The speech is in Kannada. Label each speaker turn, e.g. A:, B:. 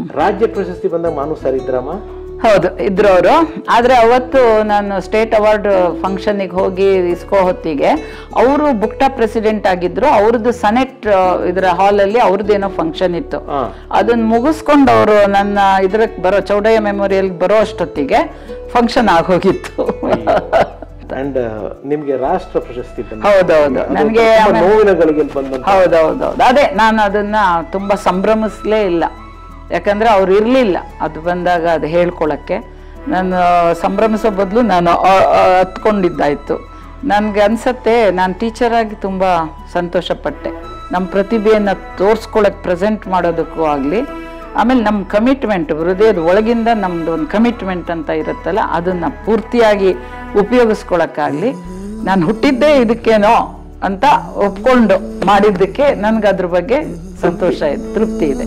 A: ರಾಜ್ಯ ಪ್ರಶಸ್ತಿ ಬಂದಾಗ ಮಾನು ಸರ್ ಇದ್ರಮ್ಮ?
B: ಹೌದು, ಇದ್ರು ಅವರು. ಆದರೆ ಅವತ್ತು ನಾನು ಸ್ಟೇಟ್ ಅವಾರ್ಡ್ ಫಂಕ್ಷನ್ಗೆ ಹೋಗಿ ಇಸ್ಕೋ ಹೊತ್ತಿಗೆ ಅವರು ಬುಕ್ಟಾ ಪ್ರೆಸಿಡೆಂಟ್ ಆಗಿದ್ರು. ಅವ್ರದ್ದು ಸೆನೆಟ್ ಇದರ ಹಾಲಲ್ಲಿ ಅವ್ರದ್ದೇನೋ ಫಂಕ್ಷನ್ ಇತ್ತು. ಅದನ್ನ ಮುಗಿಸ್ಕೊಂಡು ಅವರು ನನ್ನ ಇದ್ರಕ್ಕೆ ಬರೋ ಚೌಡಯ್ಯ ಮೆಮೋರಿಯಲ್ ಬರೋ ಅಷ್ಟೊತ್ತಿಗೆ ಫಂಕ್ಷನ್ ಆಗೋಗಿತ್ತು.
A: ಅಂಡ್ ನಿಮ್ಗೆ ರಾಷ್ಟ್ರ ಪ್ರಶಸ್ತಿ
B: ಹೌದೌದು, ನನಗೆ ಹೌದೌದೌದು. ಅದೇ ನಾನು ಅದನ್ನ ತುಂಬಾ ಸಂಭ್ರಮಿಸ್ಲೇ ಇಲ್ಲ, ಯಾಕಂದ್ರೆ ಅವ್ರು ಇರ್ಲಿಲ್ಲ ಅದು ಬಂದಾಗ ಅದು ಹೇಳ್ಕೊಳಕ್ಕೆ. ನಾನು ಸಂಭ್ರಮಿಸೋ ಬದಲು ನಾನು ಹತ್ಕೊಂಡಿದ್ದಾಯ್ತು. ನನ್ಗೆ ಅನ್ಸತ್ತೆ ನಾನು ಟೀಚರ್ ಆಗಿ ತುಂಬಾ ಸಂತೋಷ ಪಟ್ಟೆ. ನಮ್ಮ ಪ್ರತಿಭೆಯನ್ನ ತೋರ್ಸ್ಕೊಳಕ್ ಪ್ರೆಸೆಂಟ್ ಮಾಡೋದಕ್ಕೂ ಆಗ್ಲಿ, ಆಮೇಲೆ ನಮ್ಮ ಕಮಿಟ್ಮೆಂಟ್, ಹೃದಯದ ಒಳಗಿಂದ ನಮ್ದು ಒಂದು ಕಮಿಟ್ಮೆಂಟ್ ಅಂತ ಇರುತ್ತಲ್ಲ, ಅದನ್ನ ಪೂರ್ತಿಯಾಗಿ ಉಪಯೋಗಿಸ್ಕೊಳಕ್ಕಾಗ್ಲಿ, ನಾನು ಹುಟ್ಟಿದ್ದೇ ಇದಕ್ಕೇನೋ ಅಂತ ಒಪ್ಕೊಂಡು ಮಾಡಿದ್ದಕ್ಕೆ ನನ್ಗೆ ಅದ್ರ ಬಗ್ಗೆ ಸಂತೋಷ ಇದೆ, ತೃಪ್ತಿ ಇದೆ.